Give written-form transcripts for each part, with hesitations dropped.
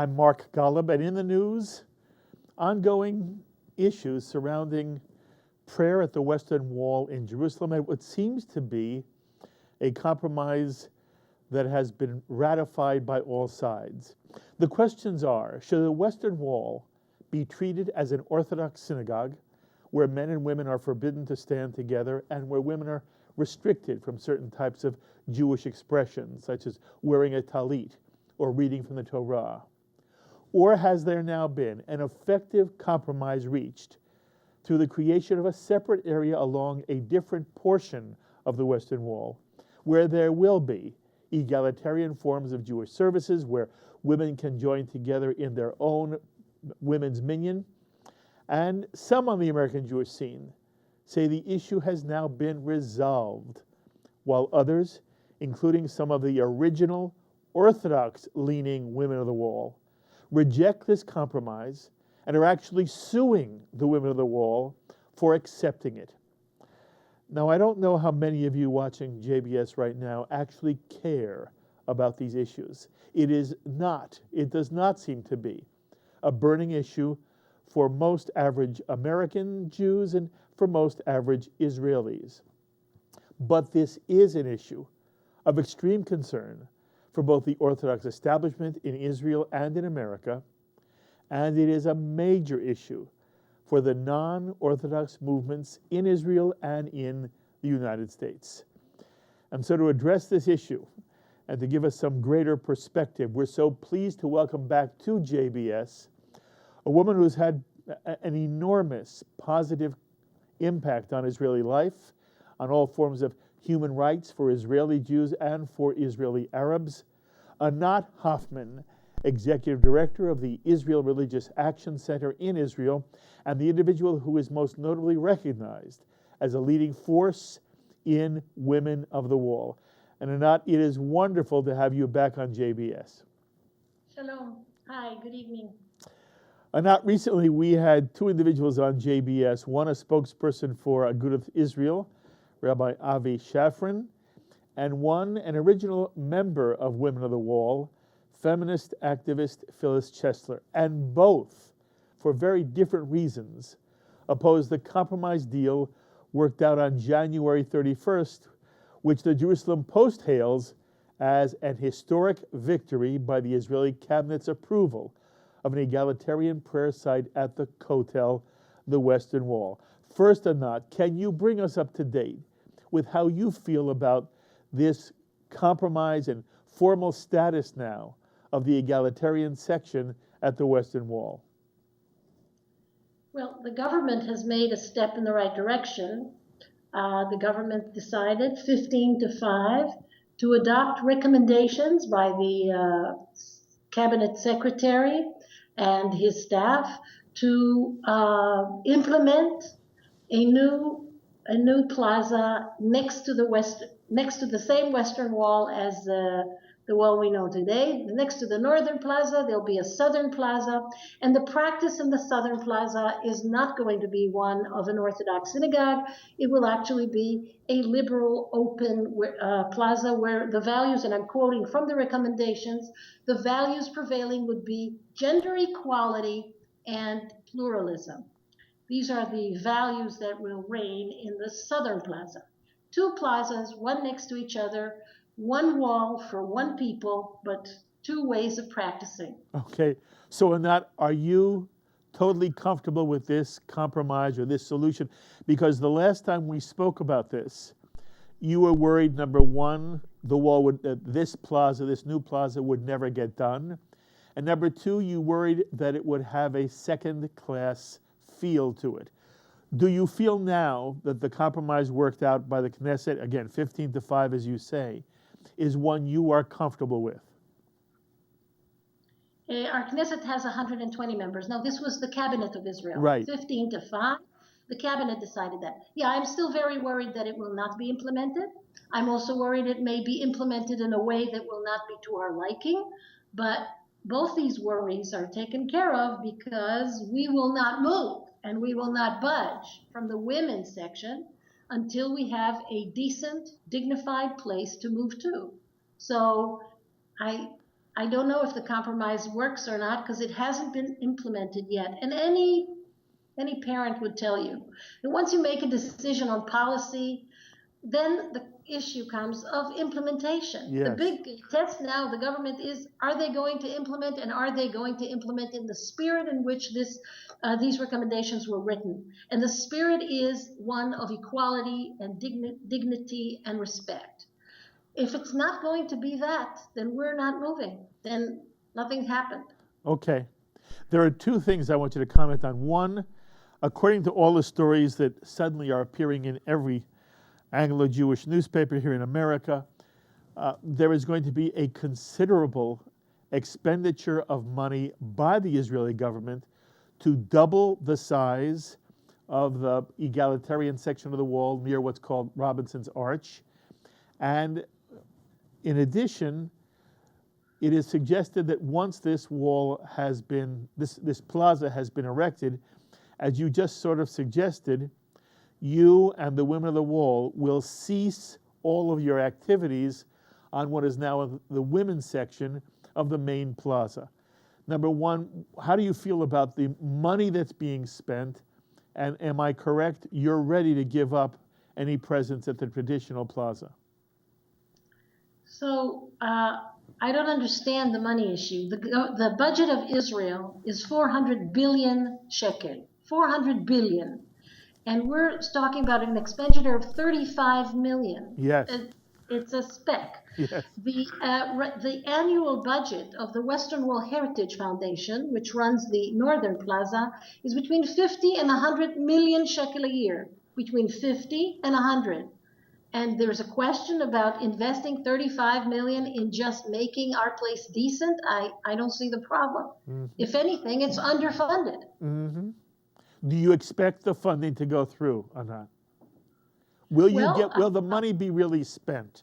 I'm Mark Golub, and in the news, ongoing issues surrounding prayer at the Western Wall in Jerusalem, and what seems to be a compromise that has been ratified by all sides. The questions are, should the Western Wall be treated as an Orthodox synagogue where men and women are forbidden to stand together and where women are restricted from certain types of Jewish expressions, such as wearing a talit or reading from the Torah? Or has there now been an effective compromise reached through the creation of a separate area along a different portion of the Western Wall, where there will be egalitarian forms of Jewish services, where women can join together in their own women's minyan? And some on the American Jewish scene say the issue has now been resolved, while others, including some of the original Orthodox-leaning women of the Wall, reject this compromise and are actually suing the women of the Wall for accepting it. Now, I don't know how many of you watching JBS right now actually care about these issues. It does not seem to be a burning issue for most average American Jews and for most average Israelis. But this is an issue of extreme concern for both the Orthodox establishment in Israel and in America, and it is a major issue for the non-Orthodox movements in Israel and in the United States. And so to address this issue and to give us some greater perspective, we're so pleased to welcome back to JBS a woman who's had an enormous positive impact on Israeli life, on all forms of human rights for Israeli Jews and for Israeli Arabs. Anat Hoffman, Executive Director of the Israel Religious Action Center in Israel, and the individual who is most notably recognized as a leading force in Women of the Wall. And Anat, it is wonderful to have you back on JBS. Shalom. Hi, good evening. Anat, recently we had two individuals on JBS, one a spokesperson for Agudath Israel, Rabbi Avi Shafran, and one an original member of Women of the Wall, feminist activist Phyllis Chesler, and both, for very different reasons, opposed the compromise deal worked out on January 31st, which the Jerusalem Post hails as an historic victory by the Israeli cabinet's approval of an egalitarian prayer site at the Kotel, the Western Wall. First, Anat, can you bring us up to date with how you feel about this compromise and formal status now of the egalitarian section at the Western Wall? Well, the government has made a step in the right direction. The government decided 15-5 to adopt recommendations by the cabinet secretary and his staff to implement a new plaza next to the same Western Wall as the wall we know today. Next to the northern plaza, there'll be a southern plaza, and the practice in the southern plaza is not going to be one of an Orthodox synagogue. It will actually be a liberal, open plaza where the values, and I'm quoting from the recommendations, the values prevailing would be gender equality and pluralism. These are the values that will reign in the southern plaza. Two plazas, one next to each other, one wall for one people, but two ways of practicing. Okay, so Anat, are you totally comfortable with this compromise or this solution? Because the last time we spoke about this, you were worried, number one, the wall would, this new plaza would never get done. And number two, you worried that it would have a second-class feel to it. Do you feel now that the compromise worked out by the Knesset, again, 15-5, as you say, is one you are comfortable with? Our Knesset has 120 members. Now, this was the cabinet of Israel. Right. 15-5. The cabinet decided that. Yeah, I'm still very worried that it will not be implemented. I'm also worried it may be implemented in a way that will not be to our liking. But both these worries are taken care of because we will not move and we will not budge from the women's section until we have a decent, dignified place to move to. So I I don't know if the compromise works or not because it hasn't been implemented yet. And any parent would tell you that once you make a decision on policy, then the issue comes of implementation. The Yes. big test now, the government is, are they going to implement, and are they going to implement in the spirit in which these recommendations were written? And the spirit is one of equality and dignity and respect. If it's not going to be that, then we're not moving. Then nothing happened. Okay. There are two things I want you to comment on. One, according to all the stories that suddenly are appearing in every Anglo-Jewish newspaper here in America, there is going to be a considerable expenditure of money by the Israeli government to double the size of the egalitarian section of the wall near what's called Robinson's Arch. And in addition, it is suggested that once this wall has been, this plaza has been erected, as you just sort of suggested, you and the women of the wall will cease all of your activities on what is now the women's section of the main plaza. Number one, how do you feel about the money that's being spent? And am I correct, you're ready to give up any presence at the traditional plaza? So I don't understand the money issue. The budget of Israel is 400 billion shekel, 400 billion. And we're talking about an expenditure of 35 million. Yes. It's a speck. Yes. The annual budget of the Western Wall Heritage Foundation, which runs the Northern Plaza, is between 50 and 100 million shekel a year, between 50 and 100. And there's a question about investing 35 million in just making our place decent. I don't see the problem. Mm-hmm. If anything, it's underfunded. Mm-hmm. Do you expect the funding to go through, Anat? Will the money be really spent?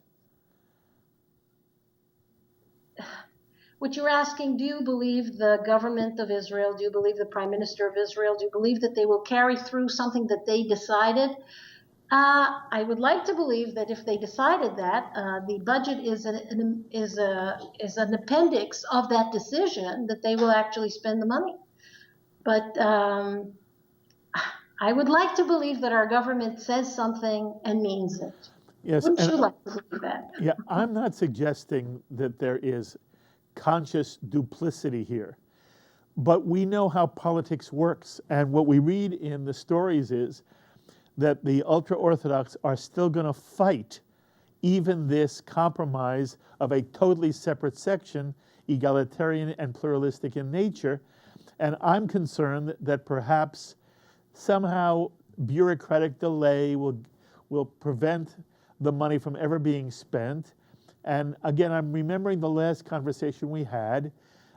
What you're asking, do you believe the government of Israel, do you believe the Prime Minister of Israel, do you believe that they will carry through something that they decided? I would like to believe that if they decided that, the budget is an appendix of that decision, that they will actually spend the money. But I would like to believe that our government says something and means it. Yes, Wouldn't you like to believe that? Yeah, I'm not suggesting that there is conscious duplicity here, but we know how politics works, and what we read in the stories is that the ultra-Orthodox are still going to fight even this compromise of a totally separate section, egalitarian and pluralistic in nature, and I'm concerned that perhaps somehow bureaucratic delay will prevent the money from ever being spent. And again, I'm remembering the last conversation we had,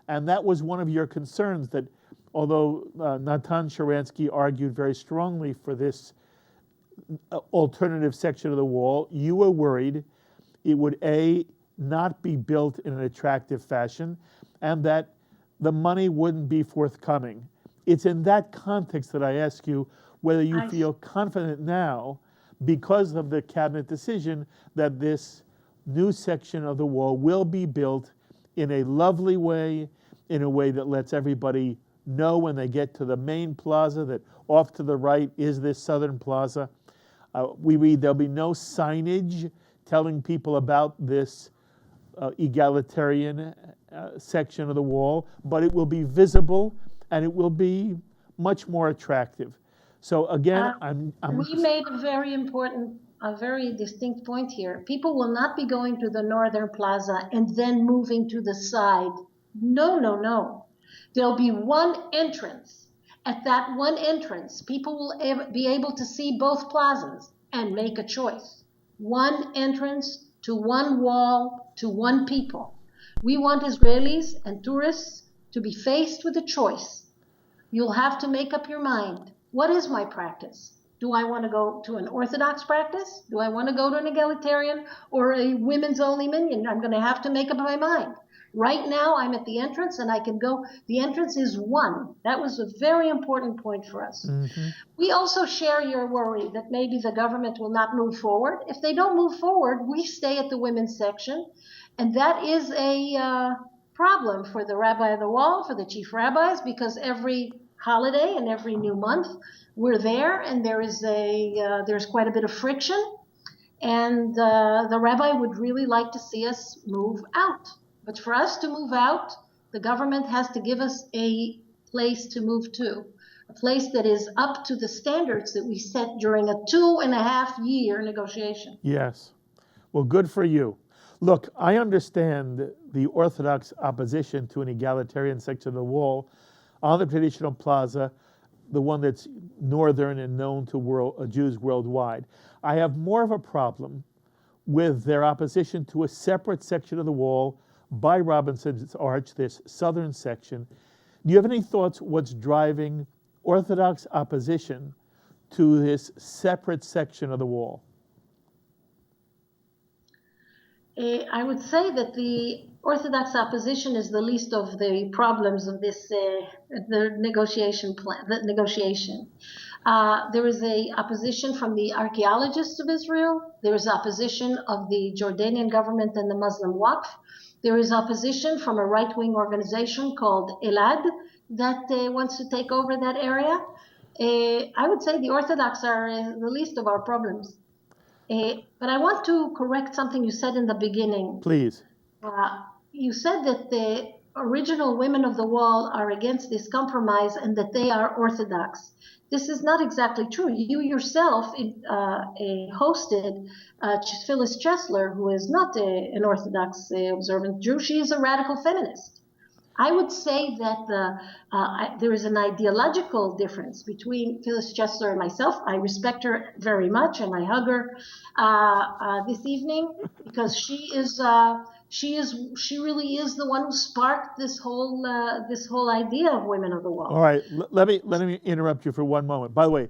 and that was one of your concerns, that although Natan Sharansky argued very strongly for this alternative section of the wall, you were worried it would not be built in an attractive fashion, and that the money wouldn't be forthcoming. It's in that context that I ask you whether you feel confident now, because of the cabinet decision, that this new section of the wall will be built in a lovely way, in a way that lets everybody know when they get to the main plaza that off to the right is this southern plaza. We read there'll be no signage telling people about this egalitarian section of the wall, but it will be visible and it will be much more attractive. So again, we made a very distinct point here. People will not be going to the Northern Plaza and then moving to the side. No, no, no. There'll be one entrance. At that one entrance, people will be able to see both plazas and make a choice. One entrance to one wall to one people. We want Israelis and tourists to be faced with a choice. You'll have to make up your mind. What is my practice? Do I want to go to an Orthodox practice? Do I want to go to an egalitarian or a women's only minyan? I'm going to have to make up my mind. Right now, I'm at the entrance and I can go. The entrance is one. That was a very important point for us. Mm-hmm. We also share your worry that maybe the government will not move forward. If they don't move forward, we stay at the women's section. And that is a problem for the rabbi of the wall, for the chief rabbis, because every holiday and every new month we're there, and there's quite a bit of friction, and the rabbi would really like to see us move out. But for us to move out, the government has to give us a place to move to, a place that is up to the standards that we set during a 2.5-year negotiation. Yes. Well, good for you. Look, I understand the Orthodox opposition to an egalitarian section of the wall on the traditional plaza, the one that's northern and known to Jews worldwide. I have more of a problem with their opposition to a separate section of the wall by Robinson's Arch, this southern section. Do you have any thoughts what's driving Orthodox opposition to this separate section of the wall? I would say that the Orthodox opposition is the least of the problems of this the negotiation plan. The negotiation. There is a opposition from the archaeologists of Israel. There is opposition of the Jordanian government and the Muslim Waqf. There is opposition from a right-wing organization called Elad that wants to take over that area. I would say the Orthodox are the least of our problems. But I want to correct something you said in the beginning. Please. You said that the original women of the wall are against this compromise and that they are Orthodox. This is not exactly true. You yourself hosted Phyllis Chesler, who is not an Orthodox observant Jew. She is a radical feminist. I would say that there is an ideological difference between Phyllis Chesler and myself. I respect her very much, and I hug her this evening because she really is the one who sparked this whole idea of women of the wall. All right, let me interrupt you for one moment. By the way,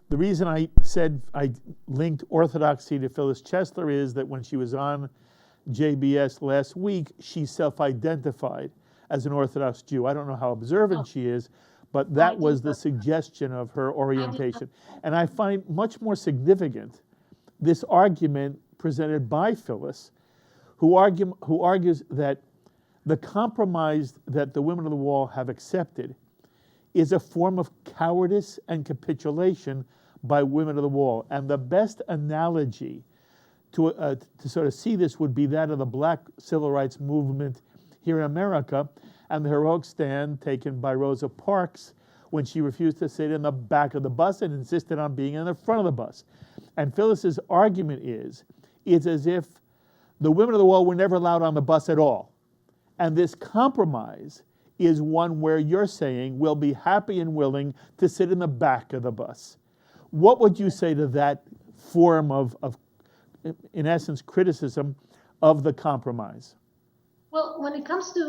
the reason I said I linked Orthodoxy to Phyllis Chesler is that when she was on JBS last week, she self-identified as an Orthodox Jew. I don't know how observant she is, but that was the suggestion of her orientation. And I find much more significant this argument presented by Phyllis, who argues that the compromise that the women of the wall have accepted is a form of cowardice and capitulation by women of the wall. And the best analogy to sort of see this would be that of the Black Civil Rights Movement here in America, and the heroic stand taken by Rosa Parks when she refused to sit in the back of the bus and insisted on being in the front of the bus. And Phyllis's argument is, it's as if the women of the wall were never allowed on the bus at all. And this compromise is one where you're saying we'll be happy and willing to sit in the back of the bus. What would you say to that form of in essence, criticism of the compromise? Well, when it comes to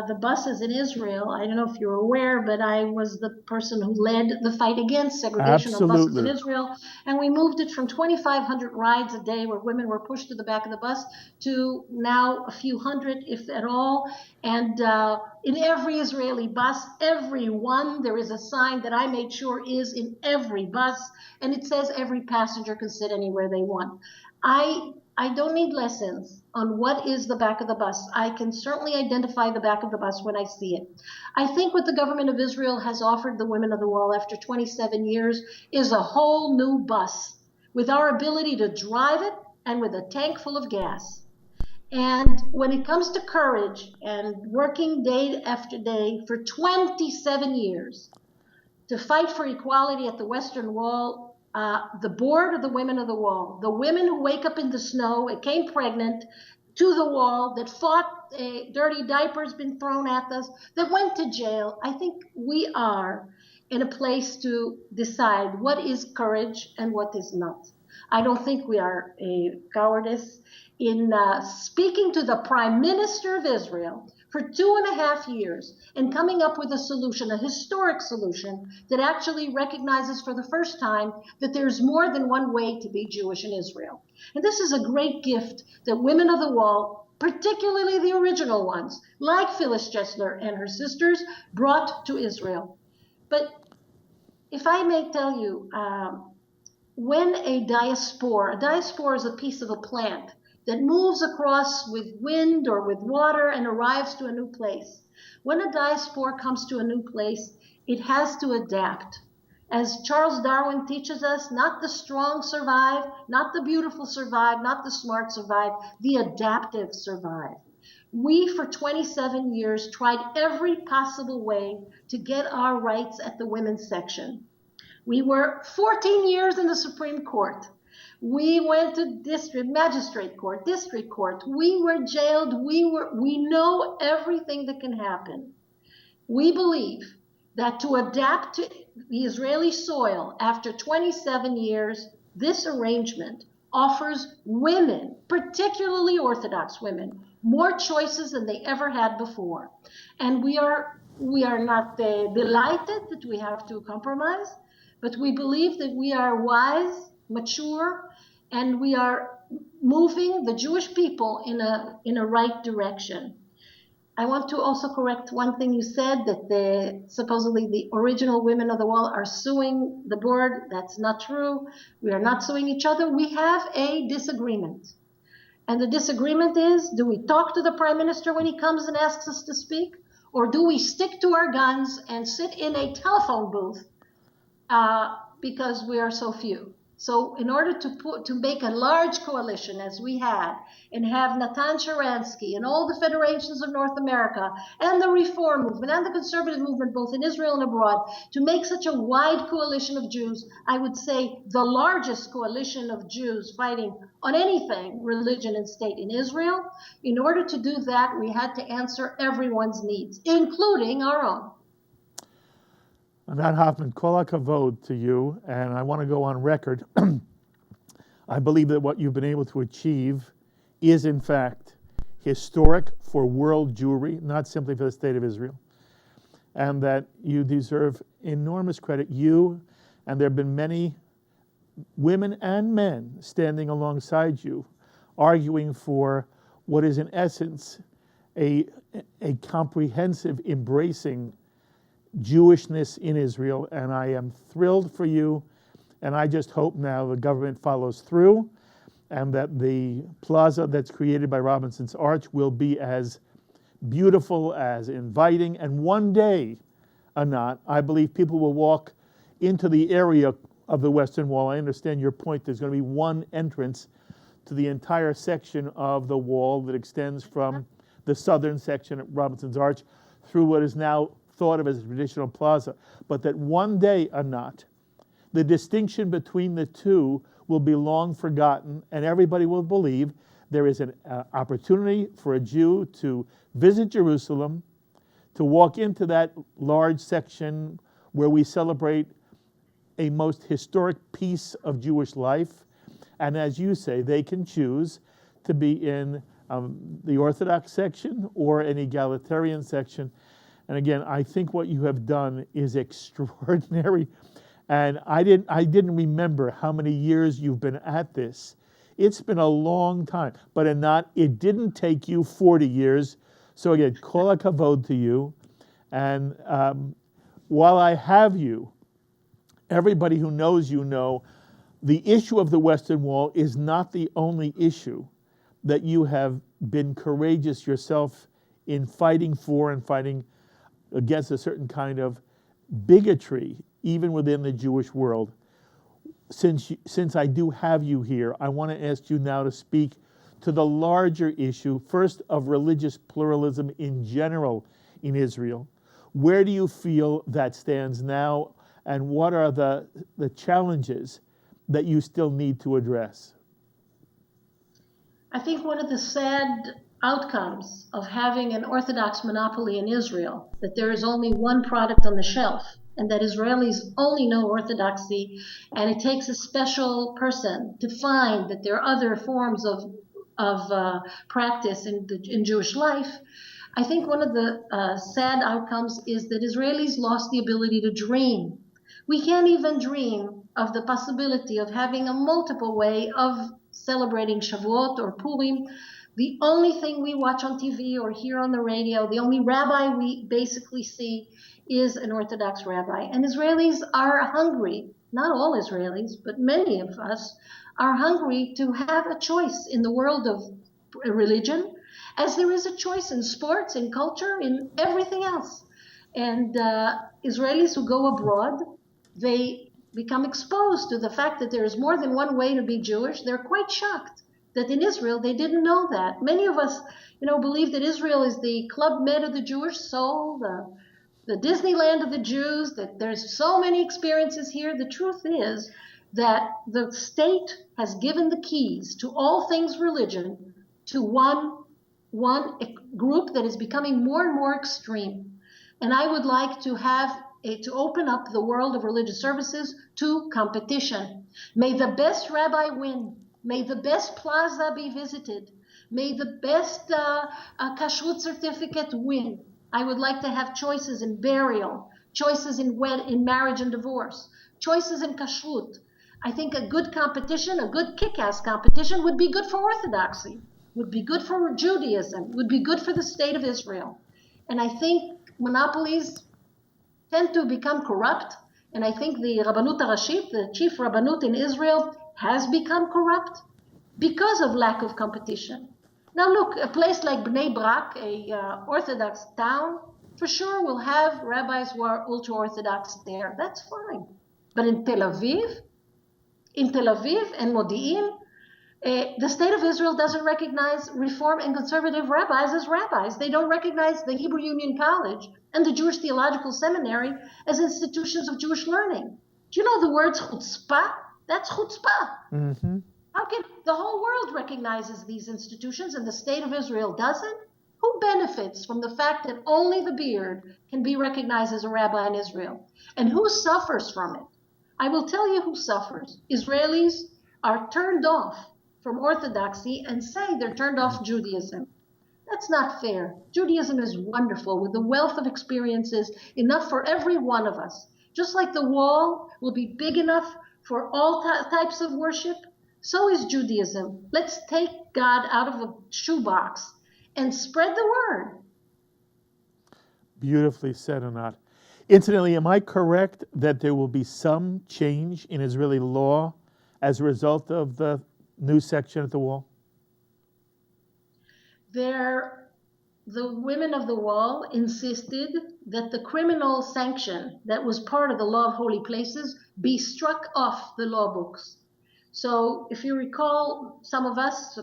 the buses in Israel, I don't know if you're aware, but I was the person who led the fight against segregation of buses in Israel. And we moved it from 2,500 rides a day where women were pushed to the back of the bus to now a few hundred, if at all. And in every Israeli bus, every one, there is a sign that I made sure is in every bus. And it says every passenger can sit anywhere they want. I don't need lessons on what is the back of the bus. I can certainly identify the back of the bus when I see it. I think what the government of Israel has offered the women of the wall after 27 years is a whole new bus with our ability to drive it and with a tank full of gas. And when it comes to courage and working day after day for 27 years to fight for equality at the Western Wall, the board of the women of the wall, the women who wake up in the snow and came pregnant to the wall, that fought dirty diapers been thrown at us, that went to jail. I think we are in a place to decide what is courage and what is not. I don't think we are a cowardice. In speaking to the Prime Minister of Israel for 2.5 years and coming up with a solution, a historic solution that actually recognizes for the first time that there's more than one way to be Jewish in Israel. And this is a great gift that women of the wall, particularly the original ones, like Phyllis Chesler and her sisters, brought to Israel. But if I may tell you, when a diaspora is a piece of a plant that moves across with wind or with water and arrives to a new place. When a diaspora comes to a new place, it has to adapt. As Charles Darwin teaches us, not the strong survive, not the beautiful survive, not the smart survive, the adaptive survive. We, for 27 years, tried every possible way to get our rights at the women's section. We were 14 years in the Supreme Court. We went to magistrate court, district court. We were jailed. We know everything that can happen. We believe that to adapt to the Israeli soil after 27 years, this arrangement offers women, particularly Orthodox women, more choices than they ever had before. And we are not delighted that we have to compromise, but we believe that we are wise, mature, and we are moving the Jewish people in a right direction. I want to also correct one thing you said, that supposedly the original women of the wall are suing the board. That's not true. We are not suing each other. We have a disagreement. And the disagreement is, do we talk to the prime minister when he comes and asks us to speak? Or do we stick to our guns and sit in a telephone booth because we are so few? So in order to make a large coalition as we had, and have Natan Sharansky and all the federations of North America and the reform movement and the conservative movement, both in Israel and abroad, to make such a wide coalition of Jews, I would say the largest coalition of Jews fighting on anything, religion and state in Israel, in order to do that, we had to answer everyone's needs, including our own. Anat Hoffman, kol hakavod to you, and I want to go on record. I believe that what you've been able to achieve is, in fact, historic for world Jewry, not simply for the state of Israel, and that you deserve enormous credit. You, and there have been many women and men standing alongside you, arguing for what is, in essence, a comprehensive embracing Jewishness in Israel, and I am thrilled for you, and I just hope now the government follows through, and that the plaza that's created by Robinson's Arch will be as beautiful, as inviting, and one day, Anat, I believe people will walk into the area of the Western Wall. I understand your point. There's going to be one entrance to the entire section of the wall that extends from the southern section at Robinson's Arch through what is now thought of as a traditional plaza, but that one day, Anat, the distinction between the two will be long forgotten, and everybody will believe there is an opportunity for a Jew to visit Jerusalem, to walk into that large section where we celebrate a most historic piece of Jewish life, and as you say, they can choose to be in the Orthodox section or an egalitarian section. And again, I think what you have done is extraordinary. And I didn't remember how many years you've been at this. It's been a long time. But Anat, it didn't take you 40 years. So again, kol hakavod to you. And while I have you, everybody who knows you know, the issue of the Western Wall is not the only issue that you have been courageous yourself in fighting for and fighting against a certain kind of bigotry, even within the Jewish world. Since I do have you here, I want to ask you now to speak to the larger issue, first of religious pluralism in general in Israel. Where do you feel that stands now, and what are the challenges that you still need to address? I think one of the sad outcomes of having an Orthodox monopoly in Israel, that there is only one product on the shelf, and that Israelis only know Orthodoxy, and it takes a special person to find that there are other forms of practice in Jewish life. I think one of the sad outcomes is that Israelis lost the ability to dream. We can't even dream of the possibility of having a multiple way of celebrating Shavuot or Purim. The only thing we watch on TV or hear on the radio, the only rabbi we basically see is an Orthodox rabbi. And Israelis are hungry not all Israelis, but many of us, are hungry to have a choice in the world of religion, as there is a choice in sports, in culture, in everything else. And Israelis who go abroad, they become exposed to the fact that there is more than one way to be Jewish. They're quite shocked that in Israel they didn't know that. Many of us, believe that Israel is the Club Med of the Jewish soul, the Disneyland of the Jews, that there's so many experiences here. The truth is that the state has given the keys to all things religion to one group that is becoming more and more extreme. And I would like to to open up the world of religious services to competition. May the best rabbi win. May the best plaza be visited. May the best kashrut certificate win. I would like to have choices in burial, choices in marriage and divorce, choices in kashrut. I think a good competition, a good kick-ass competition, would be good for Orthodoxy, would be good for Judaism, would be good for the state of Israel. And I think monopolies tend to become corrupt, and I think the Rabbanut HaRashit, the chief Rabbanut in Israel, has become corrupt because of lack of competition. Now look, a place like Bnei Brak, a Orthodox town, for sure will have rabbis who are ultra-Orthodox there. That's fine. But in Tel Aviv and Modi'in, the state of Israel doesn't recognize Reform and conservative rabbis as rabbis. They don't recognize the Hebrew Union College and the Jewish Theological Seminary as institutions of Jewish learning. Do you know the words chutzpah? That's chutzpah. Mm-hmm. How can the whole world recognizes these institutions and the state of Israel doesn't? Who benefits from the fact that only the beard can be recognized as a rabbi in Israel? And who suffers from it? I will tell you who suffers. Israelis are turned off from Orthodoxy and say they're turned off Judaism. That's not fair. Judaism is wonderful with the wealth of experiences, enough for every one of us. Just like the wall will be big enough for all types of worship, so is Judaism. Let's take God out of a shoebox and spread the word. Beautifully said, Anat. Incidentally, am I correct that there will be some change in Israeli law as a result of the new section at the wall? The women of the wall insisted that the criminal sanction that was part of the law of holy places be struck off the law books. So if you recall, some of us,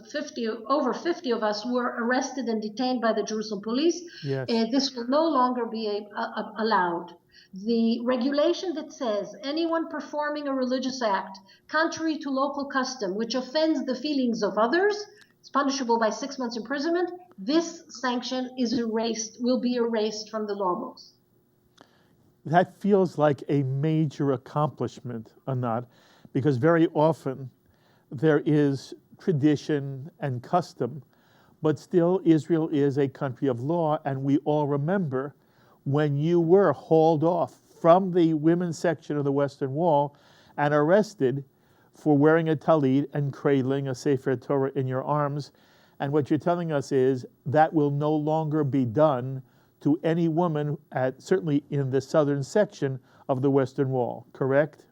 over 50 of us, were arrested and detained by the Jerusalem police. Yes. This will no longer be allowed. The regulation that says anyone performing a religious act contrary to local custom, which offends the feelings of others, is punishable by 6 months imprisonment. This sanction will be erased from the law books. That feels like a major accomplishment, Anat, because very often there is tradition and custom, but still Israel is a country of law, and we all remember when you were hauled off from the women's section of the Western Wall and arrested for wearing a talit and cradling a Sefer Torah in your arms. And what you're telling us is that will no longer be done to any woman, certainly in the southern section of the Western Wall, correct?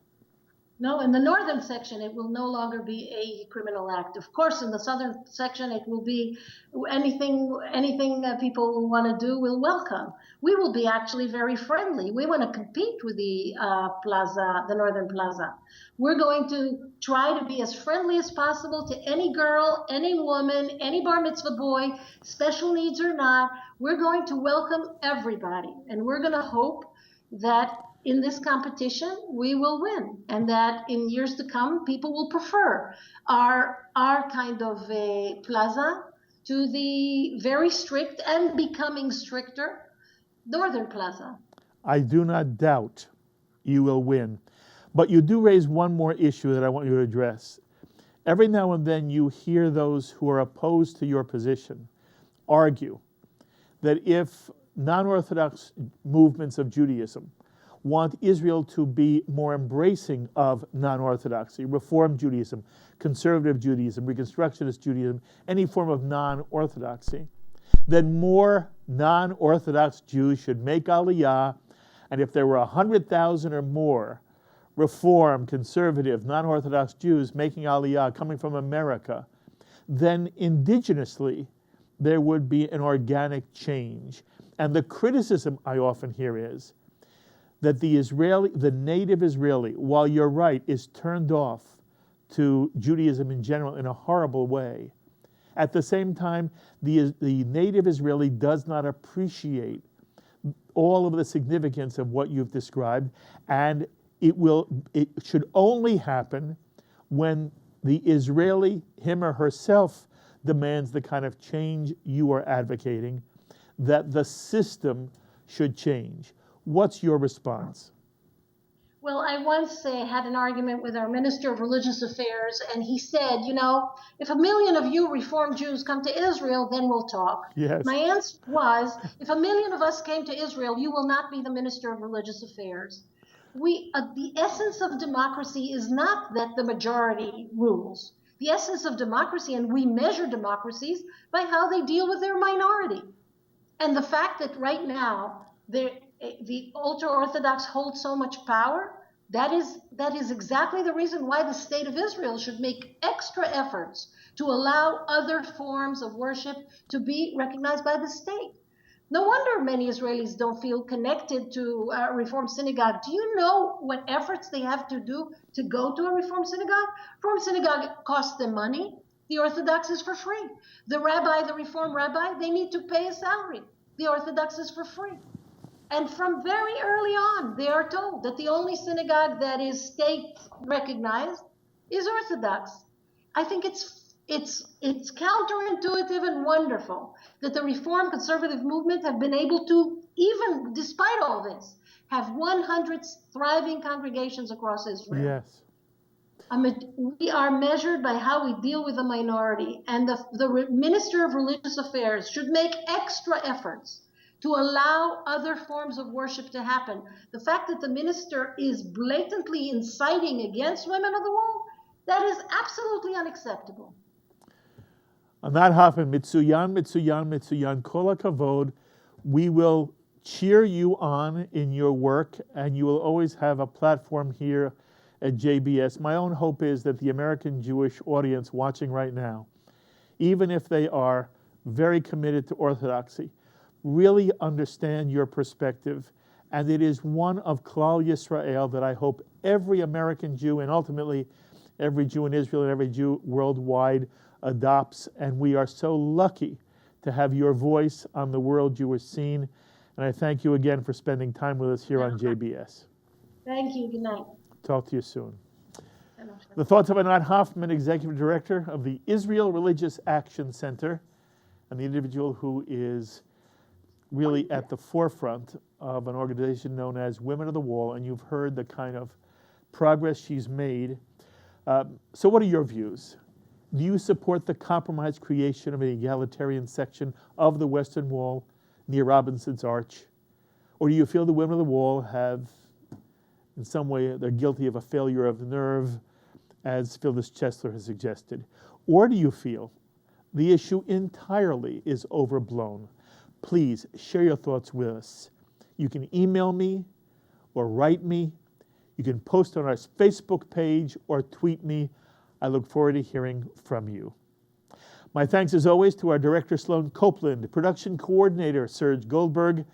No, in the northern section, it will no longer be a criminal act. Of course, in the southern section, it will be anything people want to do, we'll welcome. We will be actually very friendly. We want to compete with the plaza, the northern plaza. We're going to try to be as friendly as possible to any girl, any woman, any bar mitzvah boy, special needs or not. We're going to welcome everybody, and we're going to hope that in this competition, we will win, and that in years to come, people will prefer our kind of a plaza to the very strict and becoming stricter northern plaza. I do not doubt you will win. But you do raise one more issue that I want you to address. Every now and then you hear those who are opposed to your position argue that if non-Orthodox movements of Judaism want Israel to be more embracing of non-Orthodoxy, Reform Judaism, conservative Judaism, Reconstructionist Judaism, any form of non-Orthodoxy, then more non-Orthodox Jews should make Aliyah, and if there were 100,000 or more Reform, conservative, non-Orthodox Jews making Aliyah, coming from America, then indigenously there would be an organic change. And the criticism I often hear is that the native Israeli, while you're right, is turned off to Judaism in general in a horrible way. At the same time, the native Israeli does not appreciate all of the significance of what you've described, and it should only happen when the Israeli, him or herself, demands the kind of change you are advocating, that the system should change. What's your response? Well, I once had an argument with our Minister of Religious Affairs, and he said, if 1 million of you Reform Jews come to Israel, then we'll talk. Yes. My answer was, if 1 million of us came to Israel, you will not be the Minister of Religious Affairs. The essence of democracy is not that the majority rules. The essence of democracy, and we measure democracies by how they deal with their minority. And the fact that right now the ultra-Orthodox hold so much power, that is exactly the reason why the state of Israel should make extra efforts to allow other forms of worship to be recognized by the state. No wonder many Israelis don't feel connected to a Reform synagogue. Do you know what efforts they have to do to go to a Reform synagogue? Reform synagogue costs them money. The Orthodox is for free. The Reform rabbi, they need to pay a salary. The Orthodox is for free. And from very early on, they are told that the only synagogue that is state recognized is Orthodox. I think it's counterintuitive and wonderful that the Reform conservative movement have been able to, even despite all this, have 100 thriving congregations across Israel. Yes. We are measured by how we deal with the minority, and the Minister of Religious Affairs should make extra efforts to allow other forms of worship to happen. The fact that the minister is blatantly inciting against women of the wall, that is absolutely unacceptable. Anat Hoffman, mitzuyan, mitzuyan, mitzuyan, kol hakavod. We will cheer you on in your work, and you will always have a platform here at JBS. My own hope is that the American Jewish audience watching right now, even if they are very committed to Orthodoxy, really understand your perspective, and it is one of Klal Yisrael that I hope every American Jew, and ultimately every Jew in Israel and every Jew worldwide, adopts. And we are so lucky to have your voice on the world Jewish scene. And I thank you again for spending time with us here on JBS. Thank you. Good night. Talk to you soon. The thoughts of Anat Hoffman, Executive Director of the Israel Religious Action Center, and the individual who is really at the forefront of an organization known as Women of the Wall, and you've heard the kind of progress she's made. So what are your views? Do you support the compromised creation of an egalitarian section of the Western Wall near Robinson's Arch? Or do you feel the Women of the Wall have, in some way, they're guilty of a failure of the nerve, as Phyllis Chesler has suggested? Or do you feel the issue entirely is overblown? Please share your thoughts with us. You can email me or write me. You can post on our Facebook page or tweet me. I look forward to hearing from you. My thanks as always to our director Sloan Copeland, production coordinator Serge Goldberg,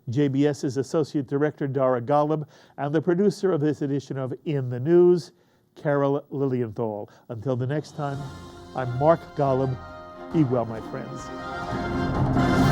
JBS's associate director Dara Golub, and the producer of this edition of In the News, Carol Lilienthal. Until the next time, I'm Mark Golub. Be well, my friends.